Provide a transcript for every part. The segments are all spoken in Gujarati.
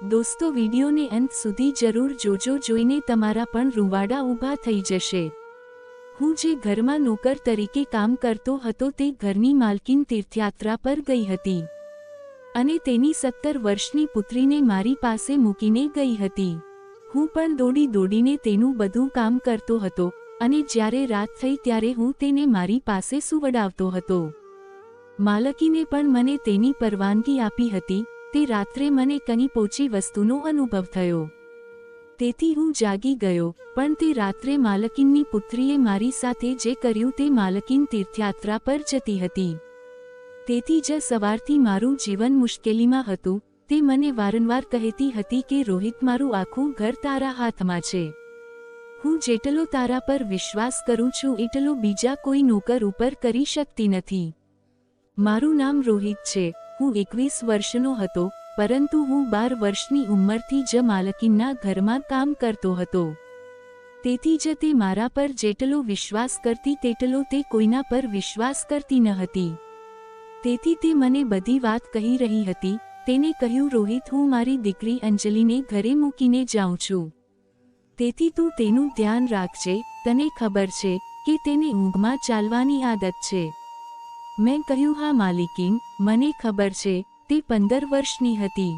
દોસ્તો, વિડીયોને અંત સુધી જરૂર જોજો, જોઈને તમારા પણ રૂવાડા ઊભા થઈ જશે। હું જે ઘરમાં નોકર તરીકે કામ કરતો હતો તે ઘરની માલકીન તીર્થયાત્રા પર ગઈ હતી અને તેની 17 વર્ષની પુત્રીને મારી પાસે મૂકીને ગઈ હતી। હું પણ દોડી દોડીને તેનું બધું કામ કરતો હતો અને જ્યારે રાત થઈ ત્યારે હું તેને મારી પાસે સુવડાવતો હતો। માલકીને પણ મને તેની પરવાનગી આપી હતી। તે રાત્રે મને કંઈ પોચી વસ્તુનો અનુભવ થયો, તેથી હું જાગી ગયો, પણ તે રાત્રે માલકીનની પુત્રીએ મારી સાથે જે કર્યું તે માલકીન તીર્થયાત્રા પર જતી હતી, તેથી જ સવારથી મારું જીવન મુશ્કેલીમાં હતું। તે મને વારંવાર કહેતી હતી કે રોહિત, મારું આખું ઘર તારા હાથમાં છે। હું જેટલો તારા પર વિશ્વાસ કરું છું એટલો બીજા કોઈ નોકર ઉપર કરી શકતી નથી। મારું નામ રોહિત છે। હું 21 વર્ષનો હતો, પરંતુ હું 12 વર્ષની ઉંમરથી જ માલકીનના ઘરમાં કામ કરતો હતો, તેથી જ તે મારા પર જેટલો વિશ્વાસ કરતી તેટલો તે કોઈના પર વિશ્વાસ કરતી ન હતી। તેથી તે મને બધી વાત કહી રહી હતી। તેને કહ્યું, રોહિત, હું મારી દીકરી અંજલિને ઘરે મૂકીને જાઉં છું, તેથી તું તેનું ધ્યાન રાખજે। તને ખબર છે કે તેને ઊંઘમાં ચાલવાની આદત છે। મેં કહ્યું, હા માલિકીન, મને ખબર છે। તે 15 વર્ષની હતી,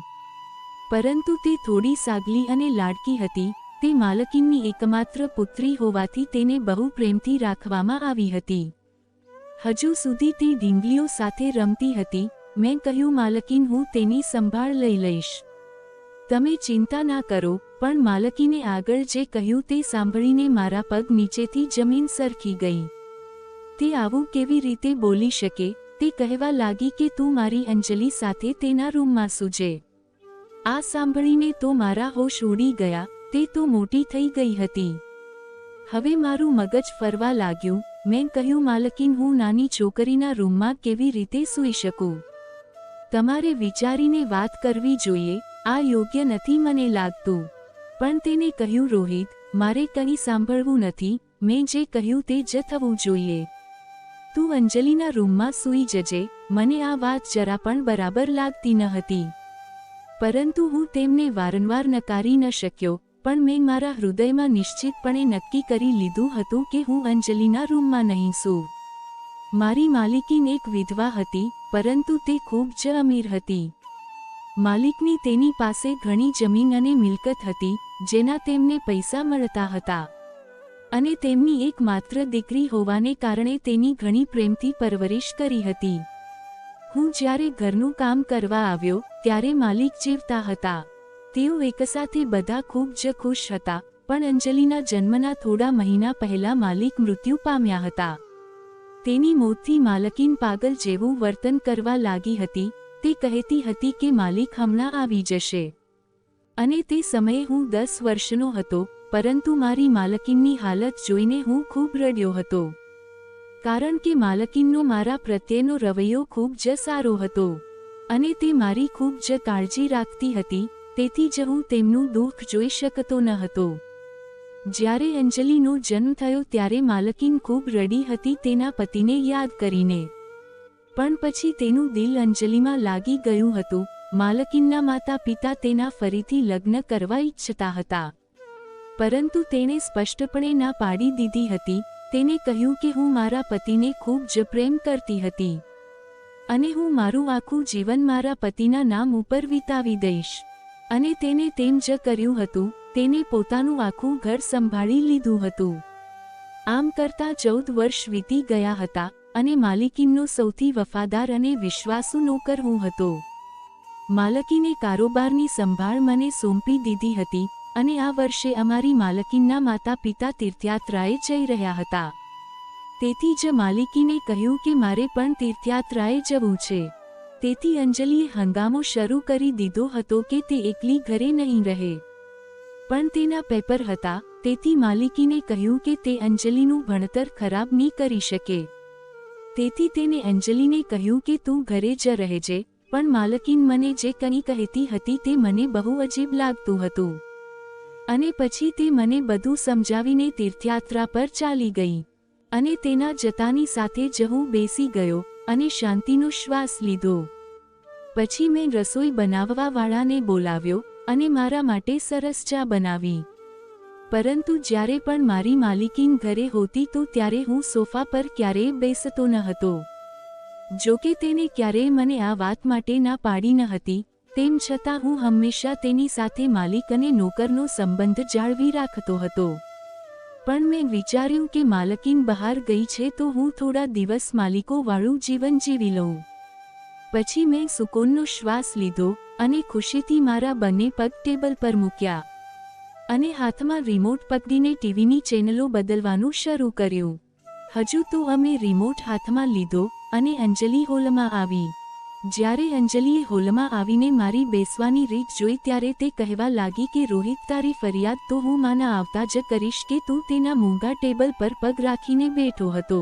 પરંતુ તે થોડી સાગલી અને લાડકી હતી। તે માલકીનની એકમાત્ર પુત્રી હોવાથી તેને બહુ પ્રેમથી રાખવામાં આવી હતી। હજુ સુધી તે ઢીંગલીઓ સાથે રમતી હતી। મેં કહ્યું, માલકીન, હું તેની સંભાળ લઈ લઈશ, તમે ચિંતા ના કરો। પણ માલકીને આગળ જે કહ્યું તે સાંભળીને મારા પગ નીચેથી જમીન સરકી ગઈ। તે આવું કેવી રીતે બોલી શકે? તે કહેવા લાગી કે તું મારી અંજલિ સાથે તેના રૂમમાં સૂજે। આ સાંભળીને તો મારા હોશ ઉડી ગયા। તે તો મોટી થઈ ગઈ હતી। હવે મારું મગજ ફરવા લાગ્યું। મેં કહ્યું, માલકીન, હું નાની છોકરીના રૂમમાં કેવી રીતે સૂઈ શકું? તમારે વિચારીને વાત કરવી જોઈએ। આ યોગ્ય નથી મને લાગતું। પણ તેને કહ્યું, રોહિત, મારે કંઈ સાંભળવું નથી। મેં જે કહ્યું તે જ થવું જોઈએ। તું અંજલિના રૂમમાં સૂઈ જજે। મને આ વાત જરા પણ બરાબર લાગતી ન હતી, પરંતુ હું તેમને વારંવાર નકારી ન શક્યો। પણ મેં મારા હૃદયમાં નિશ્ચિતપણે નક્કી કરી લીધું હતું કે હું અંજલિના રૂમમાં નહીં સૂઉં। મારી માલિકીન એક વિધવા હતી, પરંતુ તે ખૂબ જ અમીર હતી। માલિકની તેની પાસે ઘણી જમીન અને મિલકત હતી, જેના તેમને પૈસા મળતા હતા, અને તેમની એકમાત્ર દીકરી હોવાને કારણે તેની ઘણી પ્રેમથી પરવરિશ કરી હતી। હું જ્યારે ઘરનું કામ કરવા આવ્યો ત્યારે માલિક જીવતા હતા। તેઓ એકસાથે બધા ખૂબ જ ખુશ હતા। પણ અંજલિના જન્મના થોડા મહિના પહેલા માલિક મૃત્યુ પામ્યા હતા। તેની મોતથી માલકીન પાગલ જેવું વર્તન કરવા લાગી હતી। તે કહેતી હતી કે માલિક હમણાં આવી જશે, અને તે સમયે હું 10 વર્ષનો હતો। પરંતુ મારી માલકીનની હાલત જોઈને હું ખૂબ રડ્યો હતો, કારણ કે માલકીનનો મારા પ્રત્યેનો રવૈયો ખૂબ જ સારો હતો, અને તે મારી ખૂબ જ કાળજી રાખતી હતી। તેથી જ હું તેમનું દુઃખ જોઈ શકતો ન હતો। જ્યારે અંજલિનો જન્મ થયો ત્યારે માલકીન ખૂબ રડી હતી તેના પતિને યાદ કરીને, પણ પછી તેનું દિલ અંજલિમાં લાગી ગયું હતું। માલકીનના માતા પિતા તેના ફરીથી લગ્ન કરવા ઈચ્છતા હતા, પરંતુ તેણે સ્પષ્ટપણે ના પાડી દીધી હતી। તેને કહ્યું કે હું મારા પતિને ખૂબ જ પ્રેમ કરતી હતી, અને હું મારું આખું જીવન મારા પતિના નામ ઉપર વિતાવી દઈશ, અને તેને તેમ જ કર્યું હતું। તેને પોતાનું આખું ઘર સંભાળી લીધું હતું। આમ કરતાં 14 વર્ષ વીતી ગયા હતા, અને માલિકીનનો સૌથી વફાદાર અને વિશ્વાસુ નોકર હું હતો। માલકીને કારોબારની સંભાળ મને સોંપી દીધી હતી, અને આ વર્ષે અમારી માલકીનના માતા પિતા તીર્થયાત્રાએ જઈ રહ્યા હતા, તેથી જ માલિકીને કહ્યું કે મારે પણ તીર્થયાત્રાએ જવું છે। તેથી અંજલિએ હંગામો શરૂ કરી દીધો હતો કે તે એકલી ઘરે નહીં રહે, પણ તેના પેપર હતા, તેથી માલિકીને કહ્યું કે તે અંજલિનું ભણતર ખરાબ નહીં કરી શકે। તેથી તેને અંજલિને કહ્યું કે તું ઘરે જ રહેજે। પણ માલકીન મને જે કંઈ કહેતી હતી તે મને બહુ અજીબ લાગતું હતું, અને પછી તે મને બધું સમજાવીને તીર્થયાત્રા પર ચાલી ગઈ, અને તેના જતાની સાથે જ હું બેસી ગયો અને શાંતિનો શ્વાસ લીધો। પછી મેં રસોઈ બનાવવાવાળાને બોલાવ્યો અને મારા માટે સરસ ચા બનાવી. પરંતુ જ્યારે પણ મારી માલિકીન ઘરે હોતી તો ત્યારે હું સોફા પર ક્યારેય બેસતો ન હતો. જોકે તેને ક્યારેય મને આ વાત માટે ના પાડી ન હતી, તેમ છતાં હું હંમેશા તેની સાથે માલિક અને નોકરનો સંબંધ જાળવી રાખતો હતો. પણ મેં વિચાર્યું કે માલકીન બહાર ગઈ છે તો હું થોડા દિવસ માલિકોવાળું જીવન જીવી લઉં. પછી મેં સુકૂનનો શ્વાસ લીધો અને ખુશીથી મારા બંને પગ ટેબલ પર મૂક્યા અને હાથમાં રિમોટ પકડીને ટીવીની ચેનલો બદલવાનું શરૂ કર્યું. હજુ તો અમે રિમોટ હાથમાં લીધો અને અંજલિ હોલમાં આવી. જ્યારે અંજલિએ હોલમાં આવીને મારી બેસવાની રીત જોઈ ત્યારે તે કહેવા લાગી કે રોહિત, તારી ફરિયાદ તો હું માના આવતા જ કરીશ કે તું તેના મૂંગા ટેબલ પર પગ રાખીને બેઠો હતો.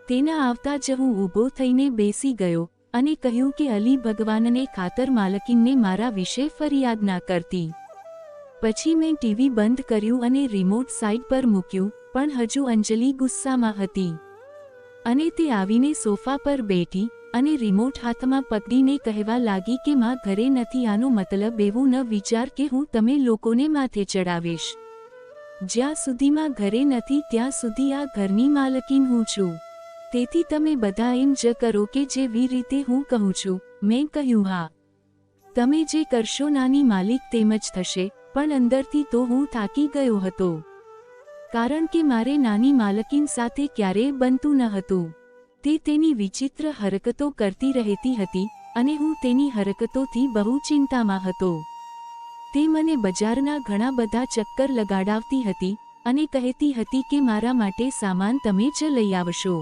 તેના આવતા જ હું ઊભો થઈને બેસી ગયો અને કહ્યું કે અલી ભગવાનને ખાતર માલકીનને મારા વિશે ફરિયાદ ના કરતી. પછી મેં ટીવી બંધ કર્યું અને રિમોટ સાઈડ પર મૂક્યું, પણ હજુ અંજલિ ગુસ્સામાં હતી અને તે આવીને સોફા પર બેઠી અને રિમોટ હાથમાં પકડીને કહેવા લાગી કે માં ઘરે નથી, આનો મતલબ એવું ન વિચાર કે હું તમે લોકોને માથે ચડાવીશ. જ્યાં સુધીમાં ઘરે નથી ત્યાં સુધી આ ઘરની માલકીન હું છું. તેથી તમે બધા એમ જ કરો કે જેવી રીતે હું કહું છું. મેં કહ્યું, હા, તમે જે કરશો નાની માલિક તેમ જ થશે. પણ અંદરથી તો હું થાકી ગયો હતો, કારણ કે મારે નાની માલકીન સાથે ક્યારેય બનતું ન હતું. તે તેની વિચિત્ર હરકતો કરતી રહેતી હતી અને હું તેની હરકતોથી બહુ ચિંતામાં હતો. તે મને બજારના ઘણા બધા ચક્કર લગાડાવતી હતી અને કહેતી હતી કે મારા માટે સામાન તમે જ લઈ આવશો.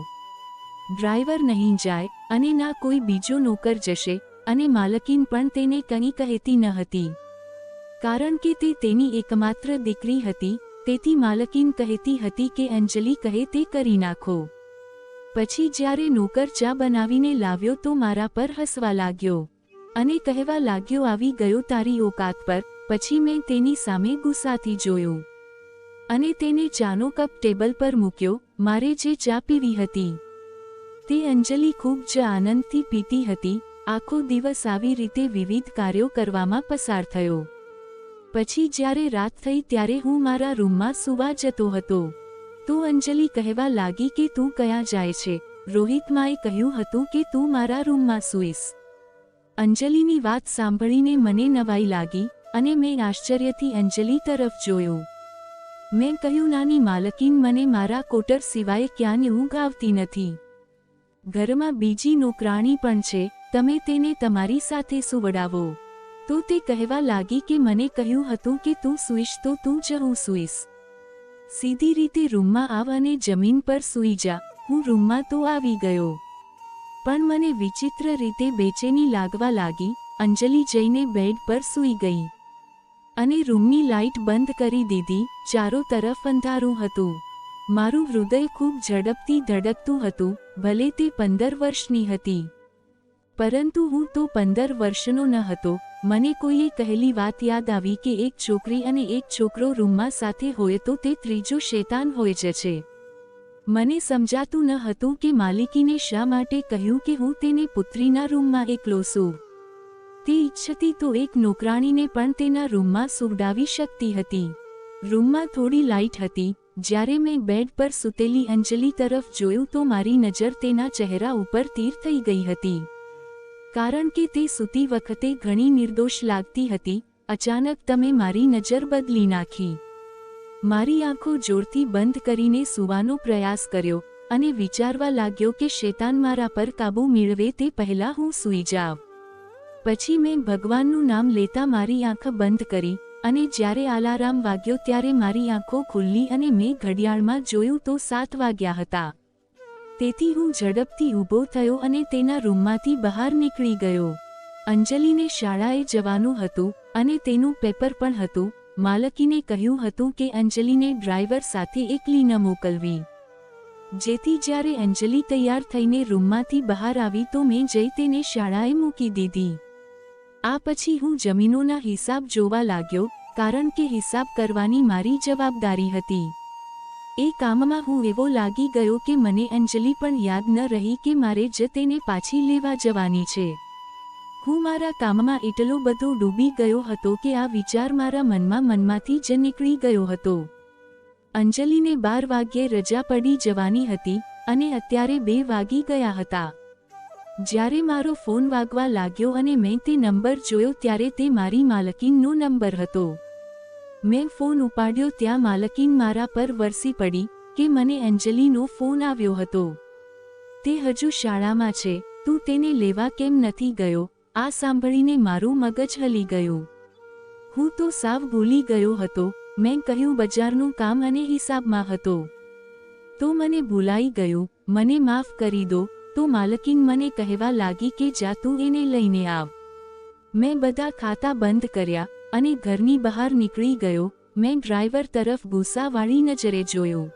ડ્રાઈવર નહીં જાય અને ના કોઈ બીજો નોકર જશે, અને માલકીન પણ તેને કંઈ કહેતી ન હતી, કારણ કે તે તેની એકમાત્ર દીકરી હતી. તેથી માલકીન કહેતી હતી કે અંજલિ કહે તે કરી નાખો. પછી જ્યારે નોકર ચા બનાવીને લાવ્યો તો મારા પર હસવા લાગ્યો અને કહેવા લાગ્યો, આવી ગયો તારી ઓકાત પર. પછી મેં તેની સામે ગુસ્સાથી જોયું અને તેને ચાનો કપ ટેબલ પર મૂક્યો. મારે જે ચા પીવી હતી તે અંજલિ ખૂબ જ આનંદથી પીતી હતી. આખો દિવસ આવી રીતે વિવિધ કાર્યો કરવામાં પસાર થયો. પછી જ્યારે રાત થઈ ત્યારે હું મારા રૂમમાં સૂવા જતો હતો તો અંજલિ કહેવા લાગી કે તું ક્યાં જાય છે? રોહિત માએ કહ્યું હતું કે તું મારા રૂમમાં સૂઈશ. અંજલિની વાત સાંભળીને મને નવાઈ લાગી અને મેં આશ્ચર્યથી અંજલિ તરફ જોયું. મેં કહ્યું, નાની માલકીન, મને મારા કોટર સિવાય ક્યાંય ઊંઘ આવતી નથી. ઘરમાં બીજી નોકરાણી પણ છે, તમે તેને તમારી સાથે સુવડાવો. તો તે કહેવા લાગી કે મને કહ્યું હતું કે તું સૂઈશ તો તું જ હું સૂઈશ. સીધી રીતે રૂમમાં આવ અને જમીન પર સૂઈ જા. હું રૂમમાં તો આવી ગયો, પણ મને વિચિત્ર રીતે બેચેની લાગવા લાગી. અંજલિ જઈને બેડ પર સૂઈ ગઈ અને રૂમની લાઇટ બંધ કરી દીધી. ચારો તરફ અંધારું હતું. મારું હૃદય ખૂબ ઝડપથી ધડકતું હતું, ભલે તે 15 વર્ષની હતી, પરંતુ હું તો 15 વર્ષનો ન હતો. મને કોઈએ કહેલી વાત યાદ આવી કે એક છોકરી અને એક છોકરો રૂમમાં સાથે હોય તો તે ત્રીજો શેતાન હોય જ છે. મને સમજાતું ન હતું કે માલિકીને શા માટે કહ્યું કે હું તેને પુત્રીના રૂમમાં એકલો સૂવ. તે ઈચ્છતી તો એક નોકરાણીને પણ તેના રૂમમાં સુવડાવી શકતી હતી. રૂમમાં થોડી લાઇટ હતી. જ્યારે મેં બેડ પર સૂતેલી અંજલિ તરફ જોયું તો મારી નજર તેના ચહેરા ઉપર તીર થઈ ગઈ હતી, કારણ કે તે સૂતી વખતે ઘણી નિર્દોષ લાગતી હતી. અચાનક તમે મારી નજર બદલી નાખી. મારી આંખો જોરથી બંધ કરીને સૂવાનો પ્રયાસ કર્યો અને વિચારવા લાગ્યો કે શેતાન મારા પર કાબૂ મેળવે તે પહેલાં હું સૂઈ જાઉં. પછી મેં ભગવાનનું નામ લેતા મારી આંખ બંધ કરી અને જ્યારે અલાર્મ વાગ્યો ત્યારે મારી આંખો ખુલ્લી અને મેં ઘડિયાળમાં જોયું તો 7 વાગ્યા હતા. તેથી હું ઝડપથી ઊભો થયો અને તેના રૂમમાંથી બહાર નીકળી ગયો. અંજલિને શાળાએ જવાનું હતું અને તેનું પેપર પણ હતું. માલકીને કહ્યું હતું કે અંજલિને ડ્રાઈવર સાથે એકલી ન મોકલવી, જેથી જ્યારે અંજલિ તૈયાર થઈને રૂમમાંથી બહાર આવી તો મેં જઈ તેને શાળાએ મૂકી દીધી. આ પછી હું જમીનોના હિસાબ જોવા લાગ્યો, કારણ કે હિસાબ કરવાની મારી જવાબદારી હતી. એ કામમાં હું એવો લાગી ગયો કે મને અંજલિ પણ યાદ ન રહી કે મારે જ તેને પાછી લેવા જવાની છે. હું મારા કામમાં એટલો બધો ડૂબી ગયો હતો કે આ વિચાર મારા મનમાંથી જ નીકળી ગયો હતો. અંજલિને 12 વાગ્યે રજા પડી જવાની હતી અને અત્યારે 2 વાગી ગયા હતા. જ્યારે મારો ફોન વાગવા લાગ્યો અને મેં તે નંબર જોયો ત્યારે તે મારી માલકીનનો નંબર હતો. મેં ફોન ઉપાડ્યો ત્યાં માલકીન મારા પર વરસી પડી કે મને અંજલિનો ફોન આવ્યો હતો. તે હજુ શાળામાં છે, તું તેને લેવા કેમ નથી ગયો? આ સાંભળીને મારું મગજ હલી ગયું. હું તો સાવ ભૂલી ગયો હતો. મેં કહ્યું બજારનું કામ અને હિસાબમાં હતો. તો મને ભૂલાઈ ગયું, મને માફ કરી દો. તો માલકીન મને કહેવા લાગી કે જા તું એને લઈને આવ. મેં બધા ખાતા બંધ કર્યા અને ઘરની બહાર નીકળી ગયો. મેં ડ્રાઈવર તરફ ગુસ્સાવાળી નજરે જોયું.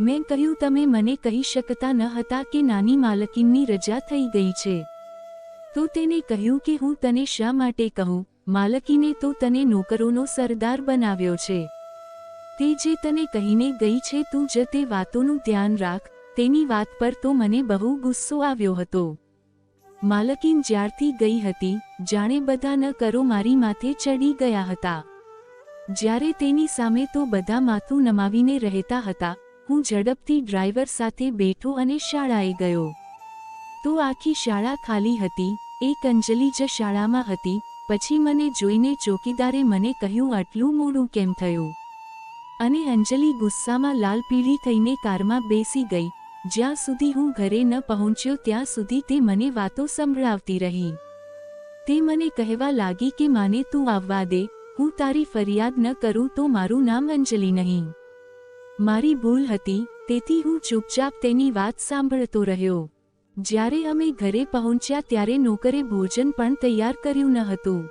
મેં કહ્યું તમે મને કહી શકતા ન હતા કે નાની માલકીનની રજા થઈ ગઈ છે? તો તેને કહ્યું કે હું તને શા માટે કહું? માલકીને તો તને નોકરોનો સરદાર બનાવ્યો છે. તે જે તને કહીને ગઈ છે તું જ તે વાતોનું ધ્યાન રાખ. તેની વાત પર તો મને બહુ ગુસ્સો આવ્યો હતો. માલકીન જ્યારથી ગઈ હતી જાણે બધા ન કરો મારી માથે ચડી ગયા હતા. જ્યારે તેની સામે તો બધા માથું નમાવીને રહેતા હતા. હું ઝડપથી ડ્રાઈવર સાથે બેઠો અને શાળાએ ગયો. તો આખી શાળા ખાલી હતી. એક અંજલિ જ શાળામાં હતી. પછી મને જોઈને ચોકીદારે મને કહ્યું આટલું મોડું કેમ થયું? અને અંજલિ ગુસ્સામાં લાલ પીળી થઈને કારમાં બેસી ગઈ. જ્યાં સુધી હું ઘરે ન પહોંચ્યો ત્યાં સુધી તે મને વાતો સંભળાવતી રહી. તે મને કહેવા લાગી કે માને તું આવવા દે, હું તારી ફરિયાદ ન કરું તો મારું નામ અંજલિ નહીં. મારી ભૂલ હતી, તેથી હું ચૂપચાપ તેની વાત સાંભળતો રહ્યો. જ્યારે અમે ઘરે પહોંચ્યા ત્યારે નોકરે ભોજન પણ તૈયાર કર્યું ન હતું.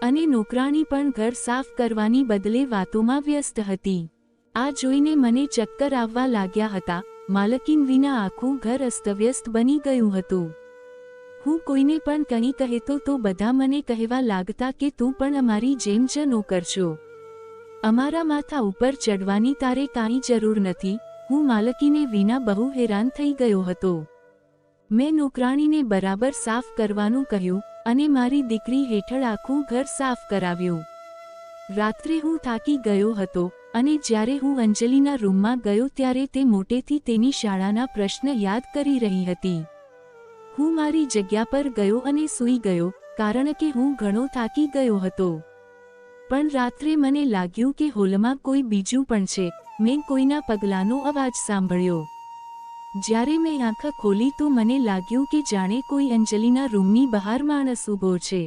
અને નોકરાણી પણ ઘર સાફ કરવાની બદલે વાતોમાં વ્યસ્ત હતી. આ જોઈને મને ચક્કર આવવા લાગ્યા હતા. માલકીન વિના આખું ઘર અસ્તવ્યસ્ત બની ગયું હતું. હું કોઈને પણ કંઈ કહેતો તો બધા મને કહેવા લાગતા કે તું પણ અમારી જેમ જ નોકર છો. અમારા માથા ઉપર ચડવાની તારે કાંઈ જરૂર નથી. હું માલકીને વિના બહુ હેરાન થઈ ગયો હતો. મેં નોકરાણીને બરાબર સાફ કરવાનું કહ્યું અને મારી દીકરી હેઠળ આખું ઘર સાફ કરાવ્યું. રાત્રે હું થાકી ગયો હતો અને જ્યારે હું અંજલિના રૂમમાં ગયો ત્યારે તે મોટેથી તેની શાળાના પ્રશ્ન યાદ કરી રહી હતી. હું મારી જગ્યા પર ગયો અને સૂઈ ગયો કારણ કે હું ઘણો થાકી ગયો હતો. પણ રાત્રે મને લાગ્યું કે હોલમાં કોઈ બીજું પણ છે. મેં કોઈના પગલાંનો અવાજ સાંભળ્યો. જ્યારે મેં આંખ ખોલી તો મને લાગ્યું કે જાણે કોઈ અંજલિના રૂમની બહાર માણસ ઊભો છે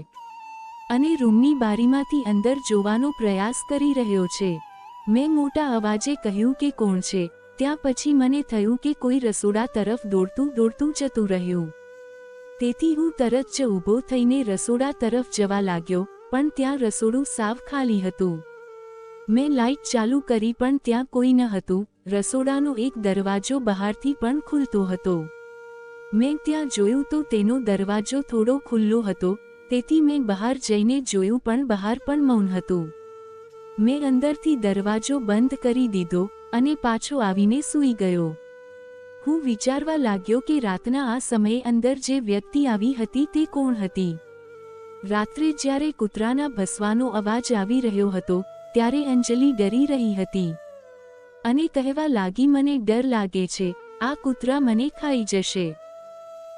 અને રૂમની બારીમાંથી અંદર જોવાનો પ્રયાસ કરી રહ્યો છે. મેં મોટા અવાજે કહ્યું કે કોણ છે? ત્યાં પછી મને થયું કે કોઈ રસોડા તરફ દોડતું જતું રહ્યું. તેથી હું તરત જ ઊભો થઈને રસોડા તરફ જવા લાગ્યો, પણ ત્યાં રસોડું સાવ ખાલી હતું. મેં લાઇટ ચાલુ કરી પણ ત્યાં કોઈ ન હતું. રસોડાનો એક દરવાજો બહારથી પણ ખુલતો હતો. મેં ત્યાં જોયું તો તેનો દરવાજો થોડો ખુલ્લો હતો, તેથી મેં બહાર જઈને જોયું પણ બહાર પણ મૌન હતું. મેં અંદરથી દરવાજો બંધ કરી દીધો અને પાછો આવીને સૂઈ ગયો. હું વિચારવા લાગ્યો કે રાતના આ સમયે અંદર જે વ્યક્તિ આવી હતી તે કોણ હતી. રાત્રે જ્યારે કૂતરાના ભસવાનો અવાજ આવી રહ્યો હતો ત્યારે અંજલિ ડરી રહી હતી અને કહેવા લાગી મને ડર લાગે છે, આ કૂતરા મને ખાઈ જશે.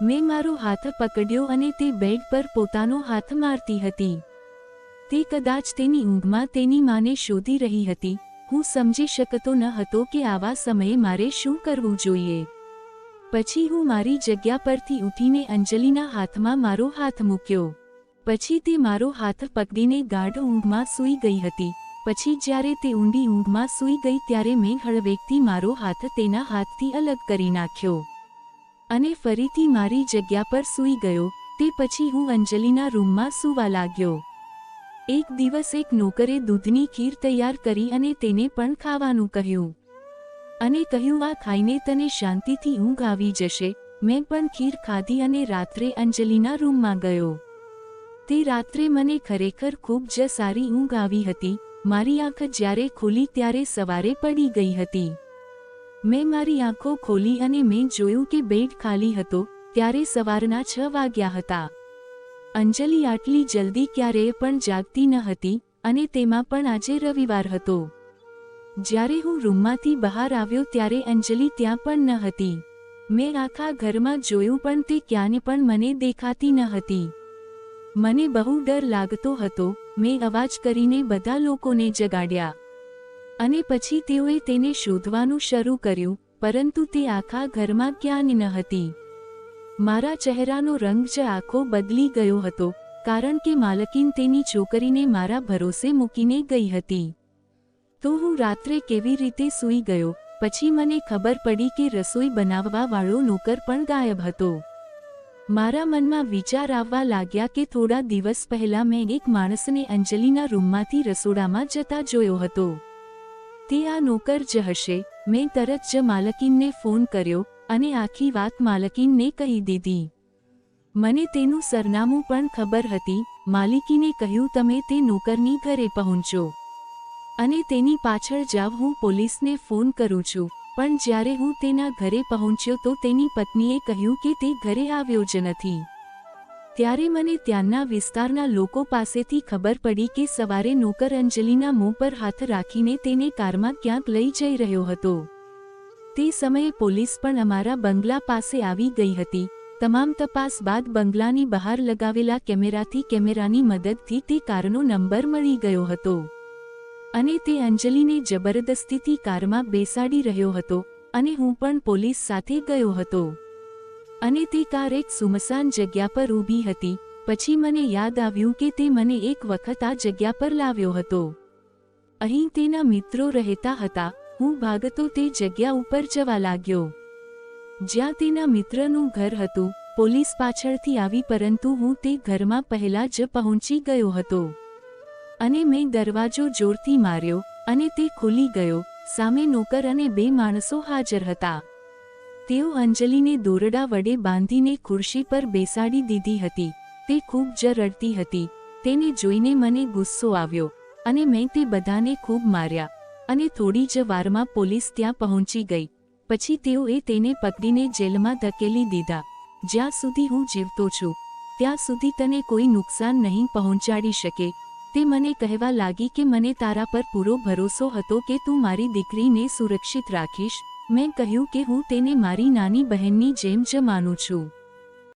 મેં મારો હાથ પકડ્યો અને તે બેડ પર પોતાનો હાથ મારતી હતી. તે કદાચ તેની ઊંઘમાં તેની માને શોધી રહી હતી. હું સમજી શકતો ન હતો કે આવા સમયે મારે શું કરવું જોઈએ. પછી હું મારી જગ્યા પરથી ઉઠીને અંજલિના હાથમાં મારો હાથ મૂક્યો. પછી તે મારો હાથ પકડીને ગાઢ ઊંઘમાં સૂઈ ગઈ હતી. પછી જ્યારે તે ઊંડી ઊંઘમાં સૂઈ ગઈ ત્યારે મેં હળવેકથી મારો હાથ તેના હાથથી અલગ કરી નાખ્યો અને ફરીથી મારી જગ્યા પર સૂઈ ગયો. તે પછી હું અંજલિના રૂમમાં સૂવા લાગ્યો. એક દિવસ એક નોકરે દૂધની ખીર તૈયાર કરી અને તેને પણ ખાવાનું કહ્યું અને કહ્યું આ ખાઈને તને શાંતિથી ઊંઘ આવી જશે. મેં પણ ખીર ખાધી અને રાત્રે અંજલિના રૂમમાં ગયો. તે રાત્રે મને ખરેખર ખૂબ જ સારી ઊંઘ આવી હતી. મારી આંખ જ્યારે ખુલી ત્યારે સવારે પડી ગઈ હતી. મેં મારી આંખો ખોલી અને મેં જોયું કે બેડ ખાલી હતો. ત્યારે સવારના 6 વાગ્યા હતા. અંજલિ આટલી જલ્દી ક્યારેય પણ જાગતી ન હતી, અને તેમાં પણ આજે રવિવાર હતો. જ્યારે હું રૂમમાંથી બહાર આવ્યો ત્યારે અંજલિ ત્યાં પણ ન હતી. મેં આખા ઘરમાં જોયું પણ તે ક્યાંય પણ મને દેખાતી ન હતી. મને બહુ ડર લાગતો હતો. મેં અવાજ કરીને બધા લોકોને જગાડ્યા, અને પછી તેઓએ તેને શોધવાનું શરૂ કર્યું, પરંતુ તે આખા ઘરમાં ક્યાંય ન હતી. મારા ચહેરાનો રંગ જ આખો બદલી ગયો હતો, કારણ કે માલકીન તેની છોકરીને મારા ભરોસે મૂકીને ગઈ હતી. તો હું રાત્રે કેવી રીતે સૂઈ ગયો? પછી મને ખબર પડી કે રસોઈ બનાવવાવાળો નોકર પણ ગાયબ હતો. મારા મનમાં વિચાર આવવા લાગ્યા કે થોડા દિવસ પહેલા મેં એક માણસને અંજલિના રૂમમાંથી રસોડામાં જતા જોયો હતો. તે આ નોકર જ હશે. મેં તરત જ માલકીનને ફોન કર્યો અને આખી વાત માલકીનને કહી દીધી. મને તેનું સરનામું પણ ખબર હતી. માલિકીને કહ્યું, તમે તે નોકરની ઘરે પહોંચો અને તેની પાછળ જાવ, હું પોલીસને ફોન કરું છું. પણ જ્યારે હું તેના ઘરે પહોંચ્યો તો તેની પત્નીએ કહ્યું કે તે ઘરે આવ્યો જ નથી. ત્યારે મને ત્યાંના વિસ્તારના લોકો પાસેથી ખબર પડી કે સવારે નોકર અંજલિના મોં પર હાથ રાખીને તેને કારમાં ક્યાંક લઈ જઈ રહ્યો હતો. તે સમયે પોલીસ પણ અમારા બંગલા પાસે આવી ગઈ હતી. તમામ તપાસ બાદ બંગલાની બહાર લગાવેલા કેમેરાની મદદથી તે કારનો નંબર મળી ગયો હતો, અને તે અંજલિને જબરદસ્તીથી કારમાં બેસાડી રહ્યો હતો, અને હું પણ પોલીસ સાથે ગયો હતો. અને તે કાર એક સુમસાન જગ્યા પર ઊભી હતી. પછી મને યાદ આવ્યું કે તે મને એક વખત આ જગ્યા પર લાવ્યો હતો. અહીં તેના મિત્રો રહેતા હતા. હું ભાગતો તે જગ્યા ઉપર જવા લાગ્યો જ્યાં તેના મિત્રનું ઘર હતું. પોલીસ પાછળથી આવી, પરંતુ હું તે ઘરમાં પહેલા જ પહોંચી ગયો હતો, અને મેં દરવાજો જોરથી માર્યો, અને તે ખુલી ગયો. સામે નોકર અને 2 માણસો હાજર હતા. તેઓ અંજલિને દોરડા વડે બાંધીને ખુરશી પર બેસાડી દીધી હતી. તે ખૂબ જ રડતી હતી. તેને જોઈને મને ગુસ્સો આવ્યો, અને મેં તે બધાને ખૂબ માર્યા, અને થોડી જ વારમાં પોલીસ ત્યાં પહોંચી ગઈ. પછી તેઓએ તેને પકડીને જેલમાં ધકેલી દીધા. જ્યાં સુધી હું જીવતો છું ત્યાં સુધી તને કોઈ નુકસાન નહીં પહોંચાડી શકે. તે મને કહેવા લાગી કે મને તારા પર પૂરો ભરોસો હતો કે તું મારી દીકરીને સુરક્ષિત રાખીશ. મેં કહ્યું કે હું તેને મારી નાની બહેનની જેમ જ માનું છું.